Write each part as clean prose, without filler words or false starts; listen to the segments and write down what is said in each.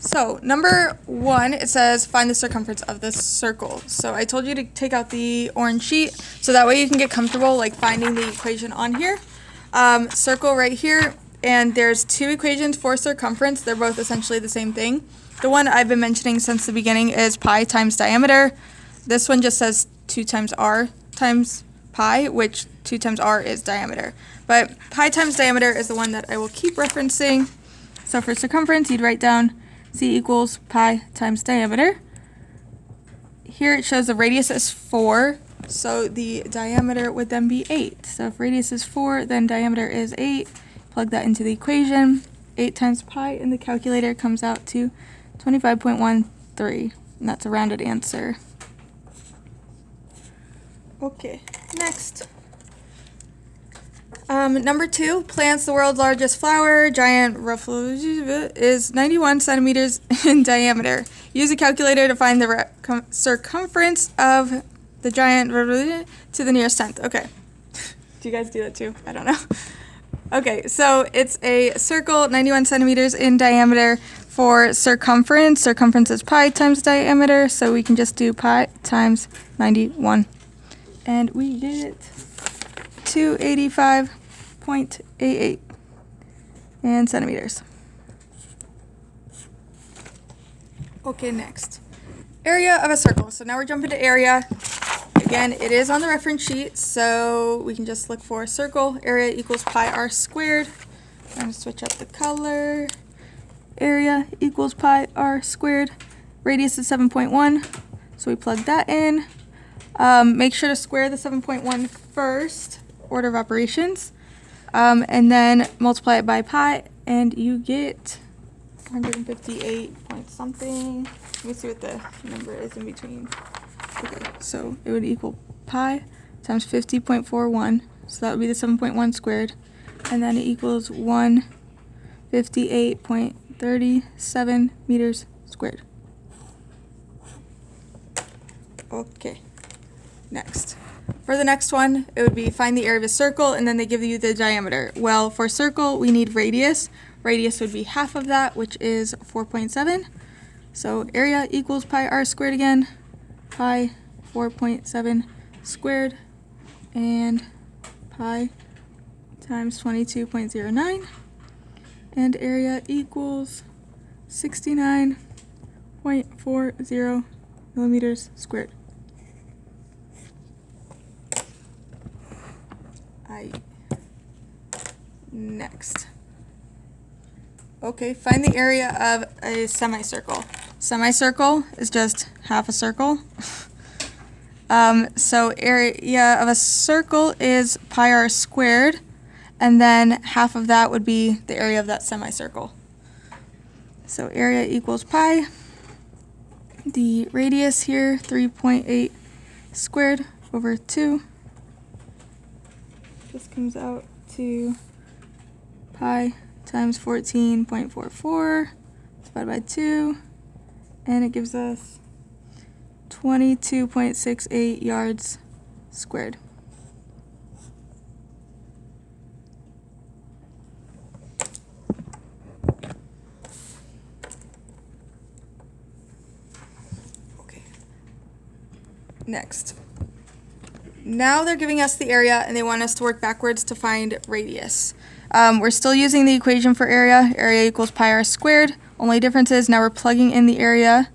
So number 1, it says find the circumference of this circle. So I told you to take out the orange sheet so that way you can get comfortable like finding the equation on here. Circle right here, and there's 2 equations for circumference. They're both essentially the same thing. The one I've been mentioning since the beginning is pi times diameter. This one just says 2 times r times pi, which 2 times r is diameter. But pi times diameter is the one that I will keep referencing. So for circumference, you'd write down c equals pi times diameter. Here it shows the radius is 4, so the diameter would then be 8. So if radius is 4, then diameter is 8. Plug that into the equation. 8 times pi in the calculator comes out to 25.13, and that's a rounded answer. Okay, next. Number 2, plants the world's largest flower, giant is 91 centimeters in diameter. Use a calculator to find the circumference of the giant to the nearest tenth. Okay. Do you guys do that too? I don't know. Okay, so it's a circle, 91 centimeters in diameter. For circumference, circumference is pi times diameter, so we can just do pi times 91. And we get 285.88 in centimeters. Okay, next. Area of a circle. So now we're jumping to area. Again, it is on the reference sheet, so we can just look for a circle. Area equals pi r squared. I'm going to switch up the color. Area equals pi r squared. Radius is 7.1, so we plug that in. Make sure to square the 7.1 first, order of operations, and then multiply it by pi, and you get 158 point something. Let me see what the number is in between. Okay, so it would equal pi times 50.41, so that would be the 7.1 squared, and then it equals 158.37 meters squared. Okay, next. For the next one, it would be find the area of a circle, and then they give you the diameter. Well, for circle, we need radius. Radius would be half of that, which is 4.7. So area equals pi r squared again. Pi 4.7 squared, and pi times 22.09, and area equals 69.40 millimeters squared. Next. Okay, find the area of a semicircle. Semicircle is just half a circle. So area of a circle is pi r squared, and then half of that would be the area of that semicircle. So area equals pi. The radius here, 3.8 squared over 2. This comes out to pi times 14.44 divided by 2, and it gives us 22.68 yards squared. Okay. Next. Now they're giving us the area, and they want us to work backwards to find radius. We're still using the equation for area. Area equals pi r squared. Only difference is now we're plugging in the area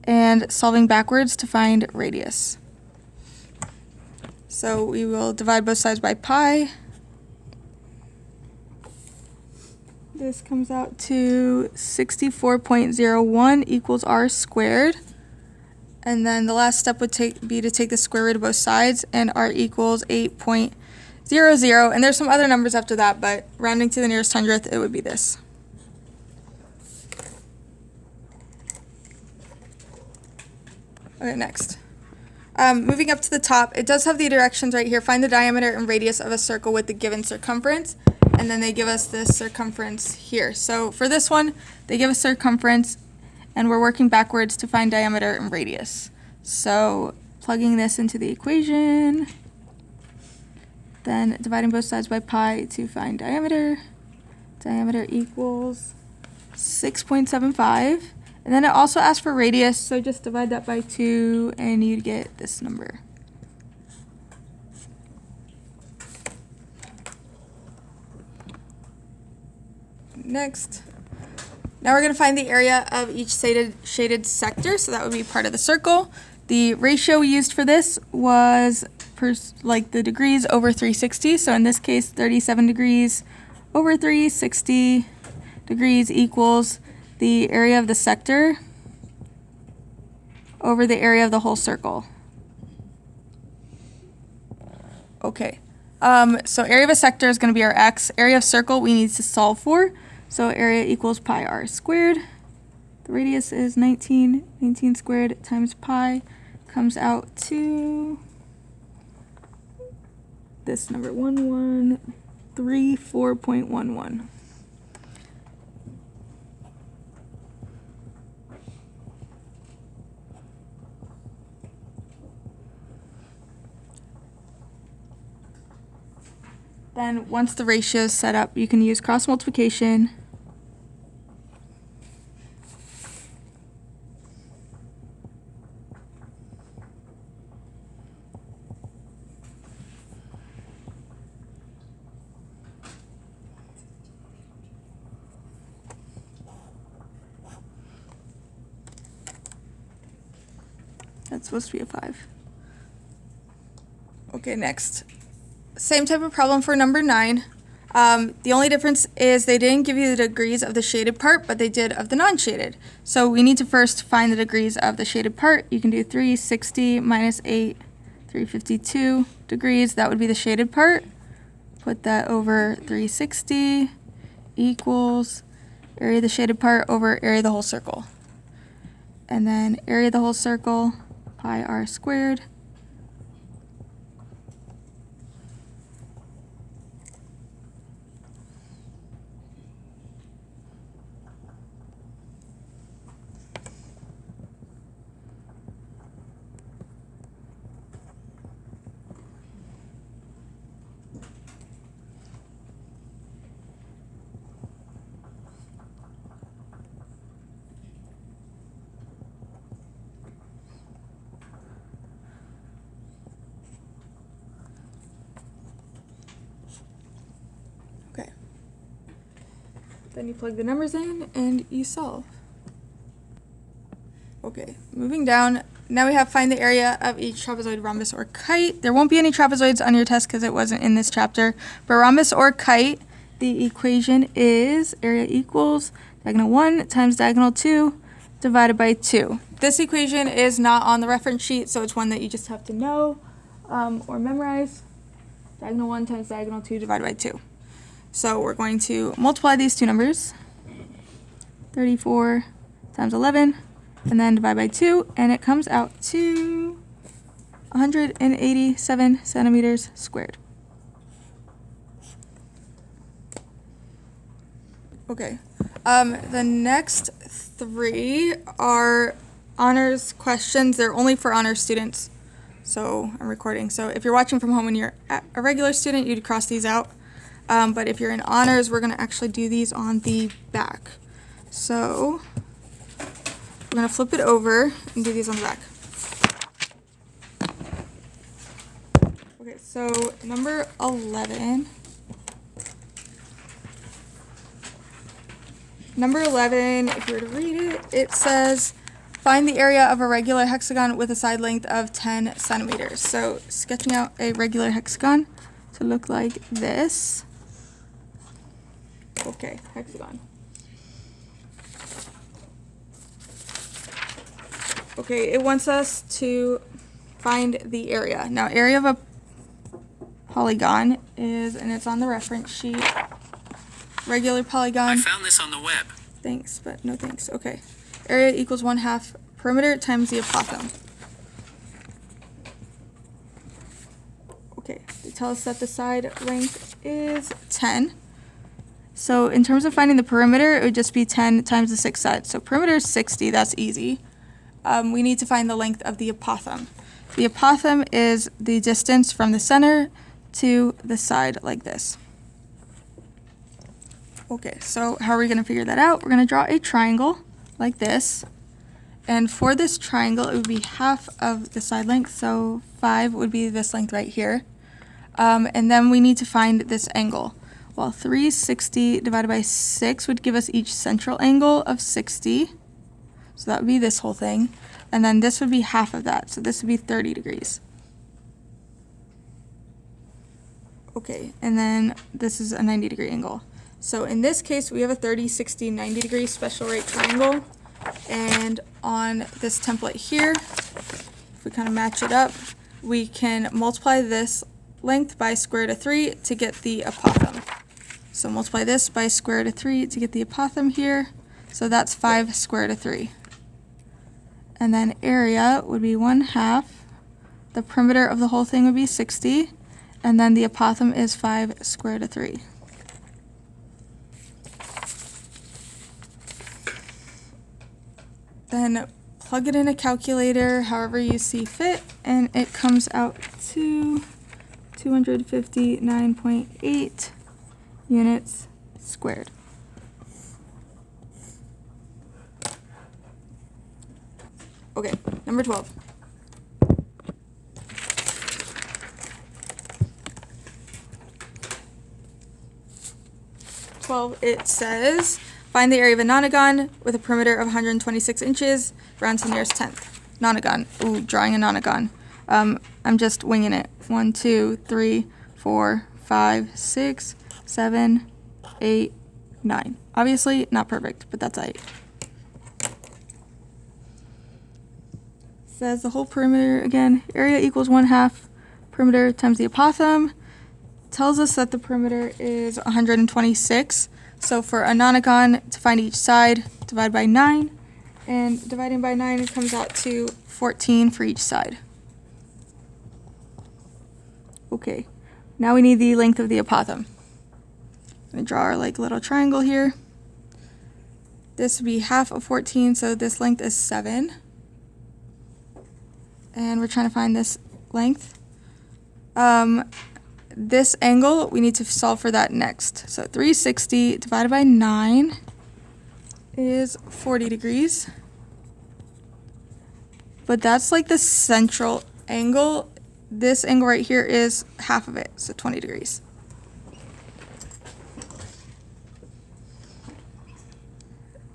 and solving backwards to find radius. So we will divide both sides by pi. This comes out to 64.01 equals r squared. And then the last step would be to take the square root of both sides, and r equals 8.00. And there's some other numbers after that, but rounding to the nearest hundredth, it would be this. Okay, next. Moving up to the top, it does have the directions right here. Find the diameter and radius of a circle with the given circumference, and then they give us this circumference here. So for this one, they give us circumference, and we're working backwards to find diameter and radius. So plugging this into the equation, then dividing both sides by pi to find diameter. Diameter equals 6.75. And then it also asks for radius, so just divide that by 2 and you'd get this number. Next, now we're going to find the area of each shaded sector, so that would be part of the circle. The ratio we used for this was the degrees over 360, so in this case 37 degrees over 360 degrees equals the area of the sector over the area of the whole circle. Okay, so area of a sector is going to be our x. Area of circle we need to solve for. So area equals pi r squared. The radius is 19. 19 squared times pi comes out to this number, 1134.11. Then once the ratio is set up, you can use cross multiplication. That's supposed to be a 5. Okay, next. Same type of problem for number 9. The only difference is they didn't give you the degrees of the shaded part, but they did of the non-shaded. So we need to first find the degrees of the shaded part. You can do 360 minus 8, 352 degrees. That would be the shaded part. Put that over 360 equals area of the shaded part over area of the whole circle. And then area of the whole circle, pi r squared. Okay. Then you plug the numbers in and you solve. Okay, moving down. Now we have find the area of each trapezoid, rhombus, or kite. There won't be any trapezoids on your test because it wasn't in this chapter. For rhombus or kite, the equation is area equals diagonal 1 times diagonal 2 divided by 2. This equation is not on the reference sheet, so it's one that you just have to know or memorize. Diagonal 1 times diagonal 2 divided by 2. So we're going to multiply these two numbers, 34 times 11, and then divide by 2, and it comes out to 187 centimeters squared. Okay, the next 3 are honors questions. They're only for honors students, so I'm recording. So if you're watching from home and you're a regular student, you'd cross these out. But if you're in honors, we're going to actually do these on the back. So we're going to flip it over and do these on the back. Okay, so number 11. Number 11, if you were to read it, it says, find the area of a regular hexagon with a side length of 10 centimeters. So sketching out a regular hexagon to look like this. Okay, hexagon. Okay, it wants us to find the area. Now, area of a polygon is, and it's on the reference sheet, regular polygon. I found this on the web. Thanks, but no thanks. Okay. Area equals 1/2 perimeter times the apothem. Okay, they tell us that the side length is 10. So in terms of finding the perimeter, it would just be 10 times the 6 sides. So perimeter is 60, that's easy. We need to find the length of the apothem. The apothem is the distance from the center to the side like this. Okay, so how are we going to figure that out? We're going to draw a triangle like this. And for this triangle, it would be half of the side length, so 5 would be this length right here. And then we need to find this angle. Well, 360 divided by 6 would give us each central angle of 60. So that would be this whole thing. And then this would be half of that, so this would be 30 degrees. Okay, and then this is a 90-degree angle. So in this case, we have a 30, 60, 90-degree special rate triangle. And on this template here, if we kind of match it up, we can multiply this length by square root of 3 to get the apothem. So multiply this by square root of 3 to get the apothem here. So that's 5 square root of 3. And then area would be 1/2. The perimeter of the whole thing would be 60. And then the apothem is 5 square root of 3. Then plug it in a calculator however you see fit, and it comes out to 259.8 units squared. Okay, number 12. It says, find the area of a nonagon with a perimeter of 126 inches, round to the nearest tenth. Nonagon. Ooh, drawing a nonagon. I'm just winging it. 1, 2, 3, 4, 5, 6, 7, 8, 9. Obviously, not perfect, but that's 8. Says the whole perimeter again. Area equals 1/2 perimeter times the apothem. Tells us that the perimeter is 126. So for a nonagon, to find each side, divide by 9. And dividing by 9, it comes out to 14 for each side. Okay, now we need the length of the apothem. I'm going to draw our little triangle here. This would be half of 14, so this length is 7. And we're trying to find this length. This angle, we need to solve for that next. So 360 divided by 9 is 40 degrees. But that's like the central angle. This angle right here is half of it, so 20 degrees.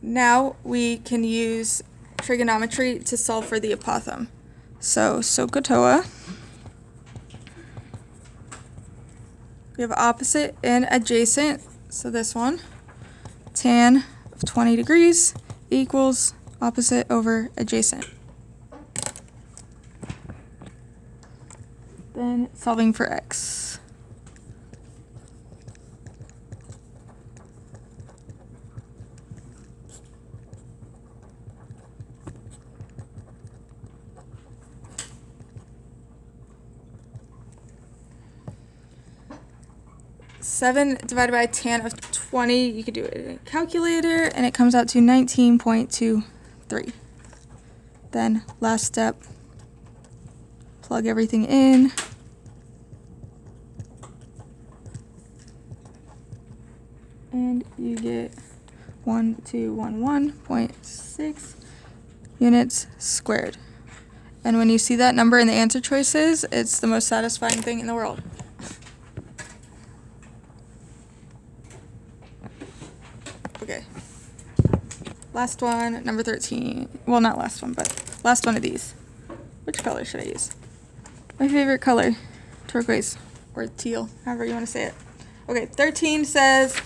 Now we can use trigonometry to solve for the apothem. So SOHCAHTOA. We have opposite and adjacent, so this one, tan of 20 degrees equals opposite over adjacent. Then solving for x. Seven divided by tan of 20, you could do it in a calculator, and it comes out to 19.23. Then last step, plug everything in. And you get 1211.6 units squared. And when you see that number in the answer choices, it's the most satisfying thing in the world. Okay. Last one, number 13. Well, not last one, but last one of these. Which color should I use? My favorite color, turquoise or teal, however you want to say it. Okay, 13 says,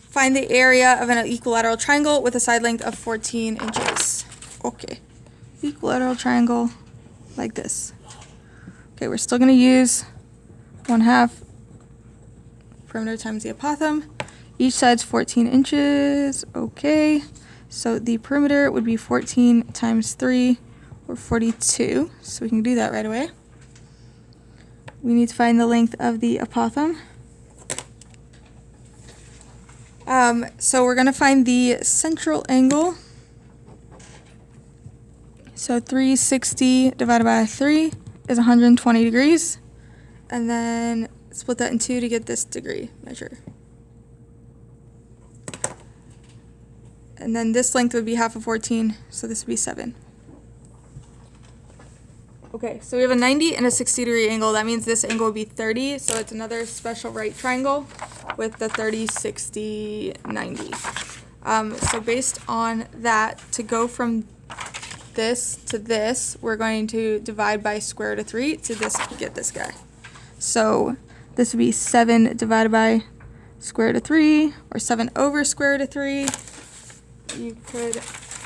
find the area of an equilateral triangle with a side length of 14 inches. Okay, equilateral triangle like this. Okay, we're still going to use 1/2 perimeter times the apothem. Each side's 14 inches. Okay, so the perimeter would be 14 times 3, or 42. So we can do that right away. We need to find the length of the apothem. So we're going to find the central angle. So 360 divided by 3 is 120 degrees. And then split that in 2 to get this degree measure. And then this length would be half of 14, so this would be 7. Okay, so we have a 90 and a 60-degree angle. That means this angle would be 30, so it's another special right triangle with the 30, 60, 90. So based on that, to go from this to this, we're going to divide by square root of 3 to get this guy. So this would be 7 divided by square root of 3, or 7 over square root of 3. You could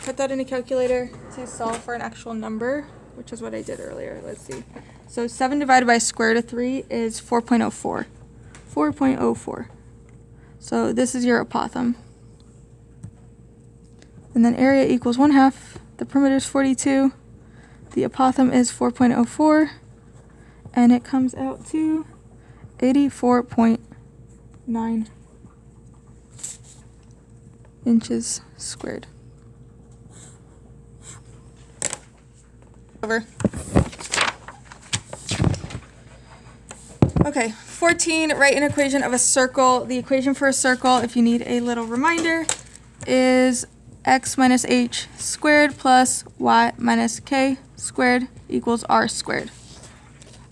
put that in a calculator to solve for an actual number, which is what I did earlier. Let's see. So 7 divided by square root of 3 is 4.04. 4.04. So this is your apothem. And then area equals 1/2. The perimeter is 42. The apothem is 4.04. And it comes out to 84.9 inches squared. Over. Okay, 14, write an equation of a circle. The equation for a circle, if you need a little reminder, is x minus h squared plus y minus k squared equals r squared.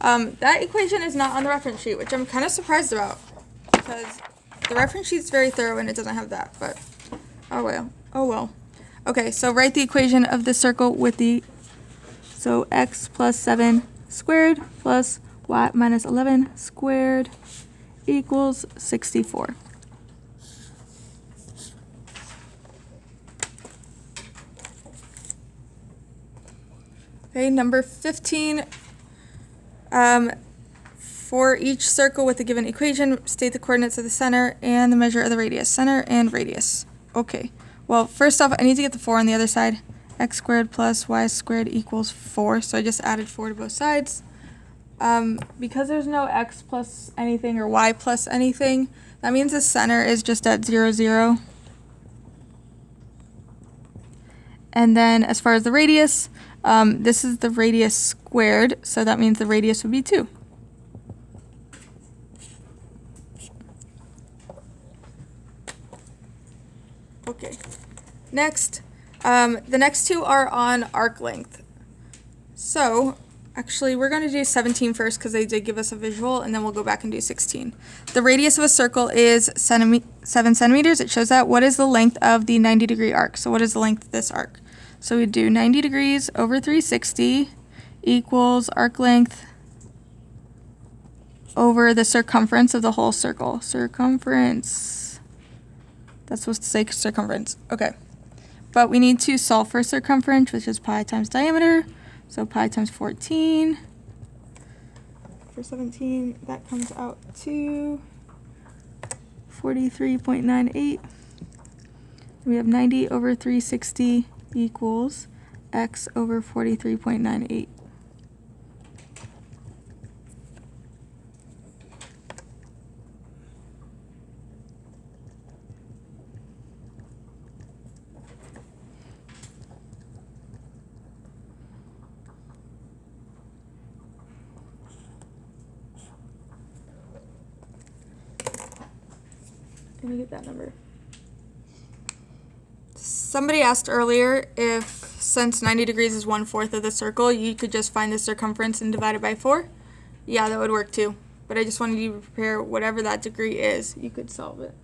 That equation is not on the reference sheet, which I'm kind of surprised about, because the reference sheet's very thorough and it doesn't have that, but oh well. Oh well. Okay, so write the equation of the circle with so x plus 7 squared plus y minus 11 squared equals 64. Okay, number 15. For each circle with a given equation, state the coordinates of the center and the measure of the radius. Center and radius. Okay. Well, first off, I need to get the 4 on the other side. X squared plus y squared equals 4. So I just added 4 to both sides. Because there's no x plus anything or y plus anything, that means the center is just at 0, 0. And then as far as the radius, this is the radius squared, so that means the radius would be 2. Okay, next, the next two are on arc length. So, actually, we're going to do 17 first because they did give us a visual, and then we'll go back and do 16. The radius of a circle is 7 centimeters. It shows that. What is the length of the 90-degree arc? So what is the length of this arc? So we do 90 degrees over 360 equals arc length over the circumference of the whole circle. Circumference. That's supposed to say circumference. Okay. But we need to solve for circumference, which is pi times diameter. So pi times 14 for 17, that comes out to 43.98. We have 90 over 360 equals x over 43.98. Let me get that number. Somebody asked earlier if, since 90 degrees is 1/4 of the circle, you could just find the circumference and divide it by 4. Yeah, that would work too. But I just wanted you to prepare whatever that degree is. You could solve it.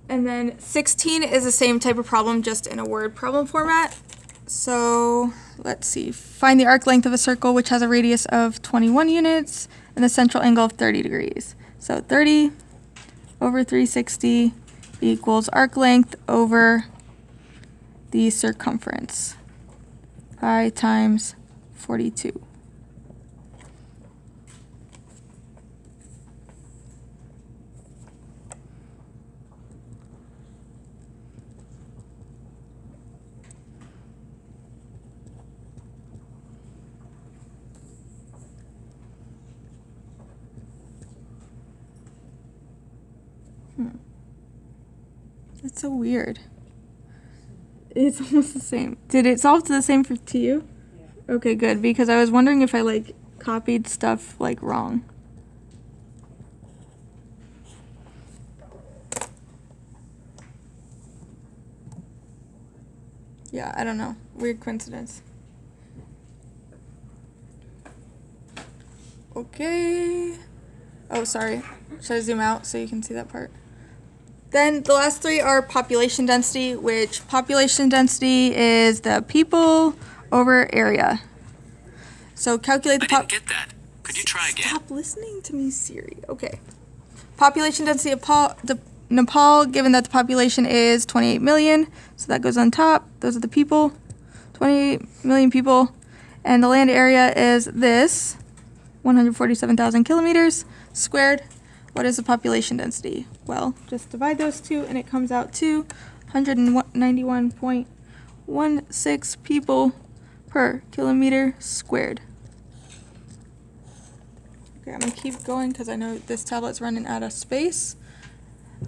And then 16 is the same type of problem, just in a word problem format. So let's see. Find the arc length of a circle which has a radius of 21 units and the central angle of 30 degrees. So 30 over 360 equals arc length over the circumference. Pi times 42. That's so weird. It's almost the same. Did it solve to the same to you? Yeah. Okay, good, because I was wondering if I copied stuff wrong. Yeah, I don't know. Weird coincidence. Okay. Oh, sorry. Should I zoom out so you can see that part? Then the last three are population density, which population density is the people over area. So calculate the I didn't get that. Could you try again? Stop listening to me, Siri. Okay. Population density of Nepal, given that the population is 28 million. So that goes on top. Those are the people. 28 million people. And the land area is this. 147,000 kilometers squared. What is the population density? Well, just divide those two and it comes out to 191.16 people per kilometer squared. Okay, I'm going to keep going because I know this tablet's running out of space.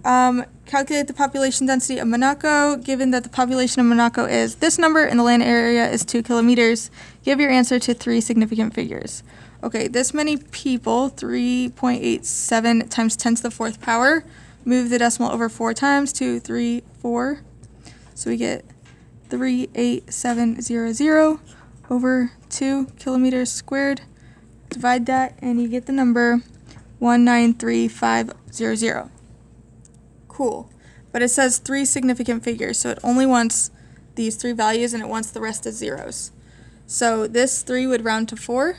Calculate the population density of Monaco, given that the population of Monaco is this number and the land area is 2 kilometers. Give your answer to 3 significant figures. Okay, this many people, 3.87 times 10 to the 4th power. Move the decimal over 4 times, 2, 3, 4. So we get 38700 over 2 kilometers squared. Divide that and you get the number 193500. Cool. But it says 3 significant figures, so it only wants these 3 values and it wants the rest as zeros. So this 3 would round to 4.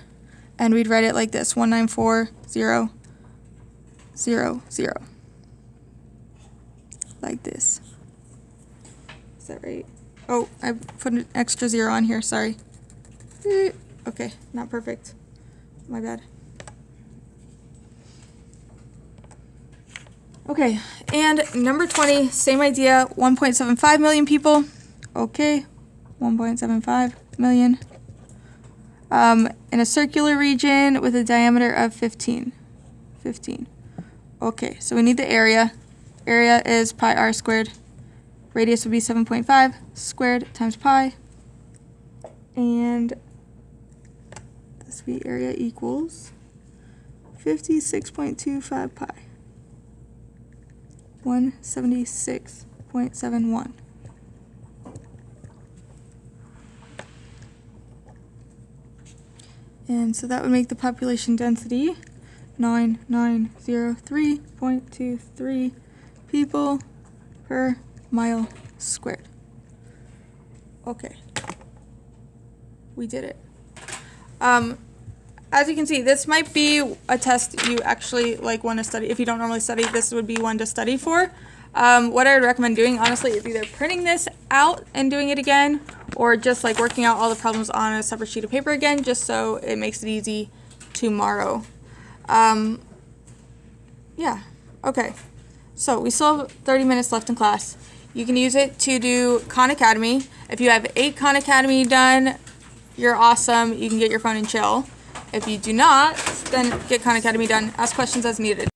And we'd write it like this, 194000. Like this. Is that right? Oh, I put an extra 0 on here, sorry. Okay, not perfect. My bad. Okay, and number 20, same idea, 1.75 million people. Okay, 1.75 million. In a circular region with a diameter of 15. Okay, so we need the area. Area is pi r squared. Radius would be 7.5 squared times pi. And this would be area equals 56.25 pi. 176.71. And so that would make the population density 9903.23 people per mile squared. Okay. We did it. As you can see, this might be a test you actually want to study. If you don't normally study, this would be one to study for. What I would recommend doing, honestly, is either printing this out and doing it again, or just working out all the problems on a separate sheet of paper again, just so it makes it easy tomorrow. Yeah, okay. So we still have 30 minutes left in class. You can use it to do Khan Academy. If you have 8 Khan Academy done, you're awesome. You can get your phone and chill. If you do not, then get Khan Academy done. Ask questions as needed.